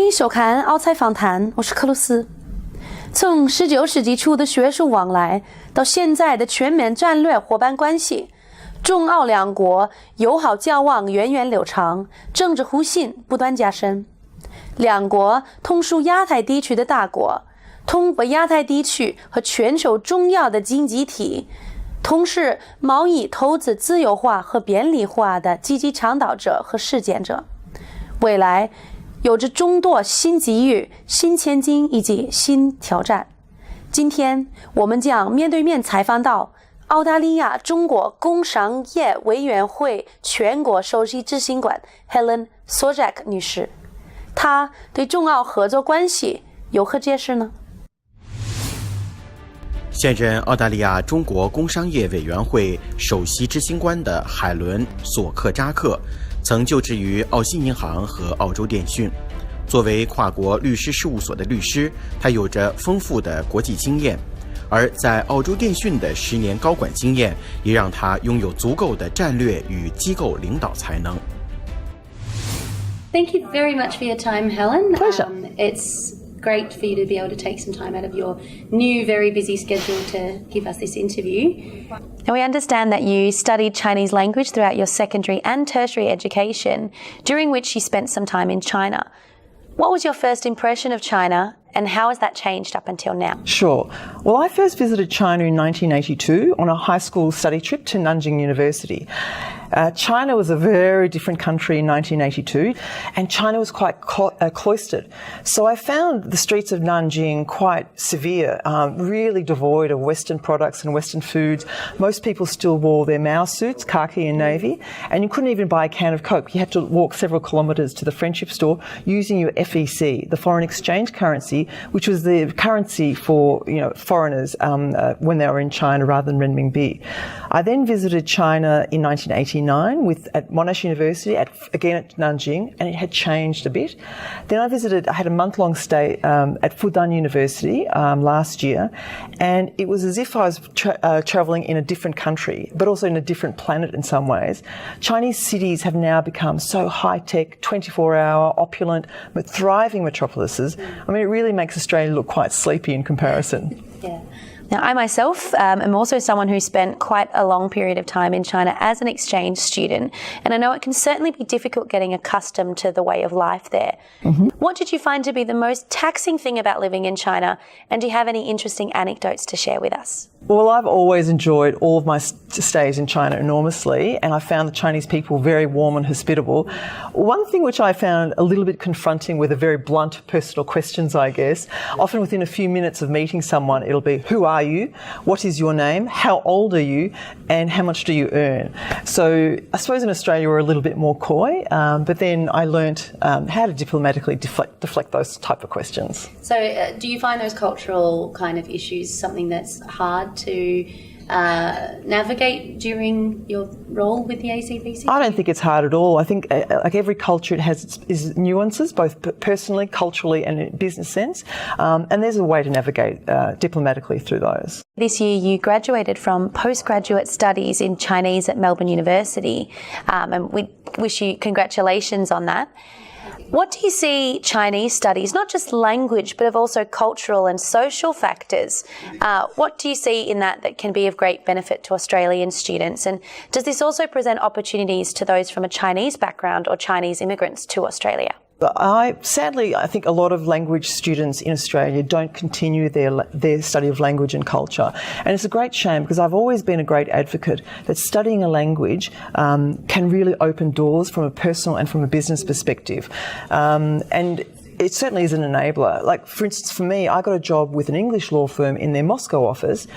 迎收看澳财访谈，我是克鲁斯。从19世纪初的学术往来到现在的全面战略伙伴关系，中澳两国友好交往源远流长，政治互信不断加深。两国同属亚太地区的大国，同为亚太地区和全球重要的经济体，同是贸易投资自由化和便利化的积极倡导者和实践者。未来有着众多新机遇、新前景以及新挑战。今天我们将面对面采访到澳大利亚中国工商业委员会全国首席执行官 Helen Sawczak 女士，她对中澳合作关系有何解释呢？现任澳大利亚中国工商业委员会首席执行官的海伦·索克扎克曾就职于澳新银行和澳洲电讯。作为跨国律师事务所的律师，他有着丰富的国际经验，而在澳洲电讯的10年高管经验也让他拥有足够的战略与机构领导才能。Thank you very much for your time, Helen. Pleasure. It's great for you to be able to take some time out of your new, very busy schedule to give us this interview. Now, we understand that you studied Chinese language throughout your secondary and tertiary education, during which you spent some time in China. What was your first impression of China, and how has that changed up until now? Sure. Well, I first visited China in 1982 on a high school study trip to Nanjing University. China was a very different country in 1982, and China was quite cloistered. So I found the streets of Nanjing quite severe, really devoid of Western products and Western foods. Most people still wore their Mao suits, khaki and navy, and you couldn't even buy a can of Coke. You had to walk several kilometres to the friendship store using your FEC, the foreign exchange currency, which was the currency for foreigners when they were in China rather than renminbi. I then visited China in 1989 at Monash University, again at Nanjing, and it had changed a bit. Then I had a month-long stay at Fudan University last year, and it was as if I was travelling in a different country, but also in a different planet in some ways. Chinese cities have now become so high-tech, 24-hour, opulent, but thriving metropolises. I mean, it really makes Australia look quite sleepy in comparison. Yeah. Now, I myself am also someone who spent quite a long period of time in China as an exchange student, and I know it can certainly be difficult getting accustomed to the way of life there. Mm-hmm. What did you find to be the most taxing thing about living in China, and do you have any interesting anecdotes to share with us? Well, I've always enjoyed all of my stays in China enormously, and I found the Chinese people very warm and hospitable. One thing which I found a little bit confronting with the very blunt personal questions, I guess, often within a few minutes of meeting someone, it'll be, who are you? What is your name? How old are you? And how much do you earn? So I suppose in Australia we're a little bit more coy, but then I learnt how to diplomatically deflect those type of questions. So do you find those cultural kind of issues something that's hard to navigate during your role with the ACPC? I don't think it's hard at all. I think like every culture, it has its nuances, both personally, culturally and in business sense, and there's a way to navigate diplomatically through those. This year you graduated from postgraduate studies in Chinese at Melbourne University, and we wish you congratulations on that. What do you see Chinese studies, not just language, but of also cultural and social factors, what do you see in that can be of great benefit to Australian students? And does this also present opportunities to those from a Chinese background or Chinese immigrants to Australia? Sadly, I think a lot of language students in Australia don't continue their study of language and culture. And it's a great shame because I've always been a great advocate that studying a language can really open doors from a personal and from a business perspective. And it certainly is an enabler. Like, for instance, for me, I got a job with an English law firm in their Moscow office,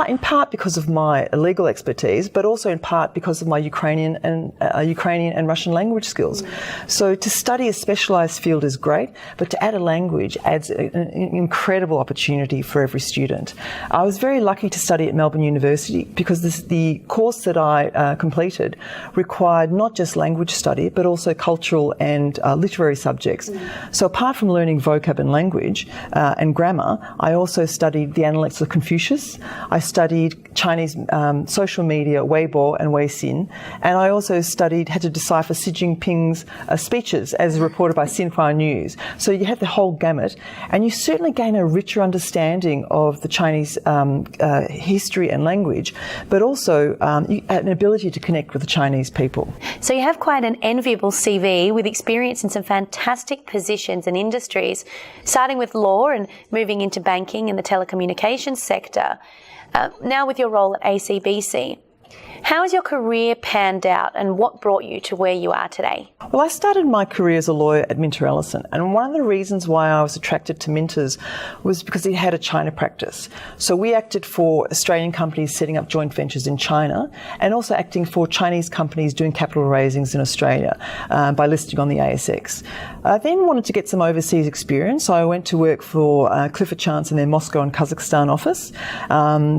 in part because of my legal expertise, but also in part because of my Ukrainian and Russian language skills. So to study a specialised field is great, but to add a language adds an incredible opportunity for every student. I was very lucky to study at Melbourne University because the course that I completed required not just language study, but also cultural and literary subjects. So part apart from learning vocab and language and grammar, I also studied the analects of Confucius. I studied Chinese social media, Weibo and Weixin, and I also had to decipher Xi Jinping's speeches as reported by Xinhua News. So you have the whole gamut, and you certainly gain a richer understanding of the Chinese history and language, but also an ability to connect with the Chinese people. So you have quite an enviable CV with experience in some fantastic positions and industries, starting with law and moving into banking and the telecommunications sector. Now with your role at ACBC. How has your career panned out and what brought you to where you are today? Well, I started my career as a lawyer at Minter Ellison, and one of the reasons why I was attracted to Minter's was because it had a China practice. So we acted for Australian companies setting up joint ventures in China and also acting for Chinese companies doing capital raisings in Australia by listing on the ASX. I then wanted to get some overseas experience, so I went to work for Clifford Chance in their Moscow and Kazakhstan office.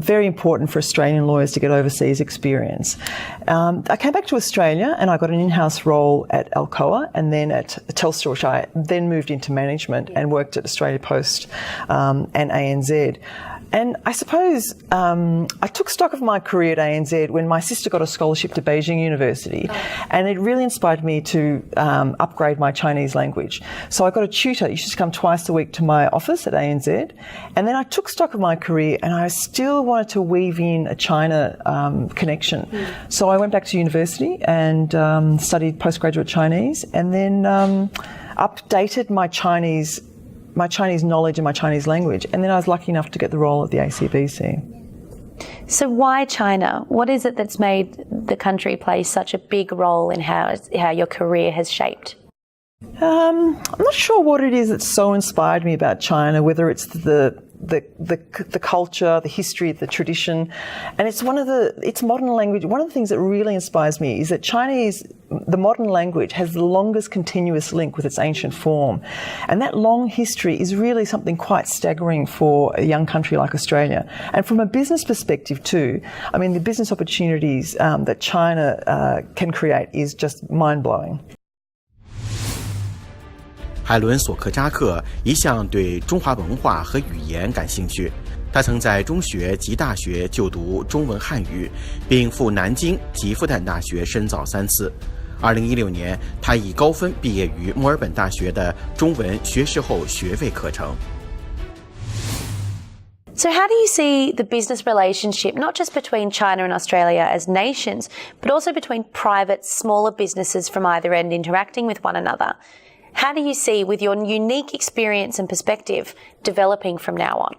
Very important for Australian lawyers to get overseas experience. I came back to Australia and I got an in-house role at Alcoa and then at Telstra, which I then moved into management and worked at Australia Post and ANZ. And I suppose I took stock of my career at ANZ when my sister got a scholarship to Beijing University, and it really inspired me to upgrade my Chinese language. So I got a tutor. You should come twice a week to my office at ANZ. And then I took stock of my career, and I still wanted to weave in a China connection. So I went back to university and studied postgraduate Chinese, and then updated my Chinese knowledge and my Chinese language, and then I was lucky enough to get the role at the ACBC. So why China? What is it that's made the country play such a big role in how your career has shaped? I'm not sure what it is that so inspired me about China, whether it's the culture, the history, the tradition, and it's modern language. One of the things that really inspires me is that the modern language has the longest continuous link with its ancient form, and that long history is really something quite staggering for a young country like Australia. And from a business perspective too, I mean, the business opportunities that China can create is just mind-blowing. 海伦·索克扎克一向对中华文化和语言感兴趣。他曾在中学及大学就读中文汉语，并赴南京及复旦大学深造3次。2016年，他以高分毕业于墨尔本大学的中文学士后学位课程。So how do you see the business relationship, not just between China and Australia as nations, but also between private, smaller businesses from either end interacting with one another? How do you see, with your unique experience and perspective, developing from now on?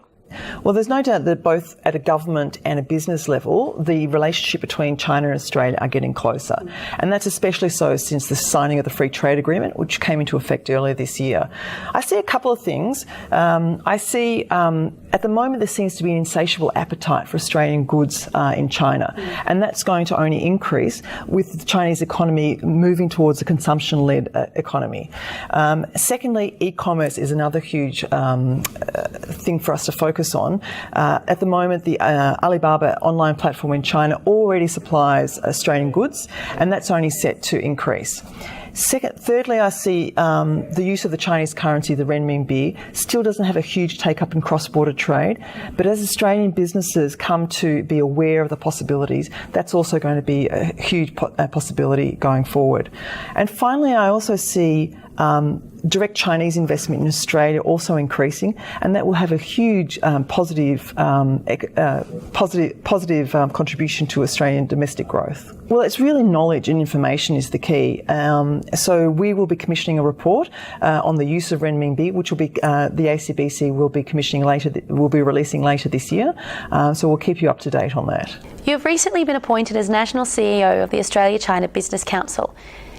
Well, there's no doubt that both at a government and a business level, the relationship between China and Australia are getting closer. And that's especially so since the signing of the Free Trade Agreement, which came into effect earlier this year. I see a couple of things. I see at the moment there seems to be an insatiable appetite for Australian goods in China. And that's going to only increase with the Chinese economy moving towards a consumption-led economy. Secondly, e-commerce is another huge thing for us to focus on. At the moment, the Alibaba online platform in China already supplies Australian goods, and that's only set to increase. Thirdly, I see the use of the Chinese currency, the renminbi, still doesn't have a huge take-up in cross-border trade. But as Australian businesses come to be aware of the possibilities, that's also going to be a huge possibility going forward. And finally, I also see direct Chinese investment in Australia also increasing, and that will have a huge positive contribution to Australian domestic growth. Well, it's really knowledge and information is the key. So we will be commissioning a report on the use of renminbi, which will be the ACBC will be releasing later this year. So we'll keep you up to date on that. You've recently been appointed as National CEO of the Australia-China Business Council.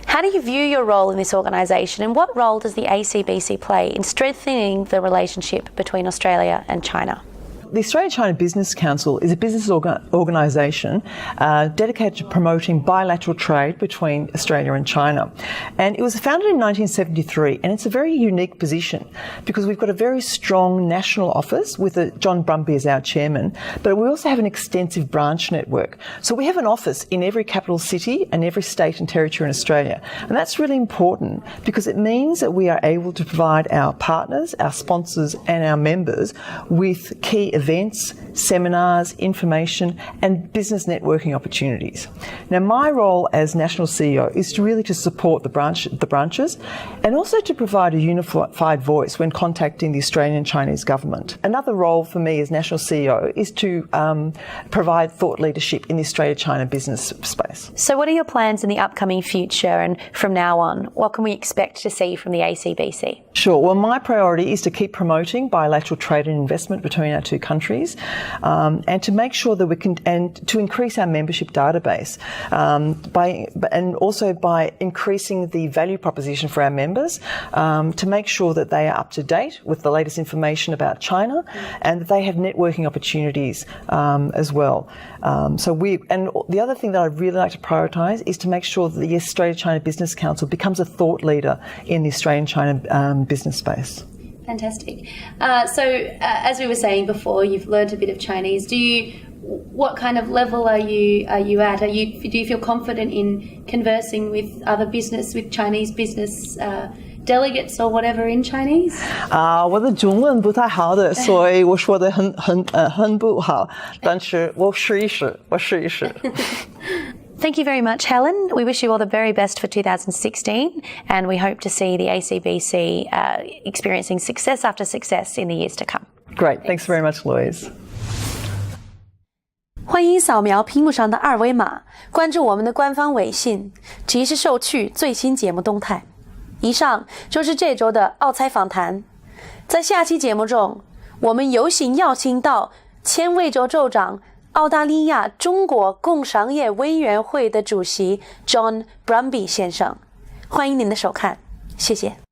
How do you view your role in this organisation, and what role does the ACBC play in strengthening the relationship between Australia and China? the Australia-China Business Council is a business organisation dedicated to promoting bilateral trade between Australia and China. And it was founded in 1973, and it's a very unique position because we've got a very strong national office with John Brumby as our chairman, but we also have an extensive branch network. So we have an office in every capital city and every state and territory in Australia. And that's really important because it means that we are able to provide our partners, our sponsors and our members with key events, seminars, information and business networking opportunities. Now my role as National CEO is to support the branches and also to provide a unified voice when contacting the Australian and Chinese government. Another role for me as National CEO is to provide thought leadership in the Australia-China business space. So what are your plans in the upcoming future and from now on? What can we expect to see from the ACBC? Sure. Well, my priority is to keep promoting bilateral trade and investment between our two countries and to make sure that we can, and to increase our membership database and also by increasing the value proposition for our members to make sure that they are up to date with the latest information about China and that they have networking opportunities as well. And the other thing that I'd really like to prioritise is to make sure that the Australia-China Business Council becomes a thought leader in the Australian-China business space. Fantastic. As we were saying before, you've learned a bit of Chinese. What kind of level are you at? Do you feel confident in conversing with Chinese business delegates or whatever in Chinese? 我的中文不太好的，所以我说的很不好，但是我试一试。Thank you very much, Helen. We wish you all the very best for 2016, and we hope to see the ACBC experiencing success after success in the years to come. Great. Thanks very much, Louise. 欢迎扫描屏幕上的二维码，关注我们的官方微信，及时收取最新节目动态。以上就是这周的澳财访谈。在下期节目中，我们有幸邀请到前维州州长、澳大利亚中国工商业委员会的主席 John Brumby 先生。欢迎您的收看，谢谢。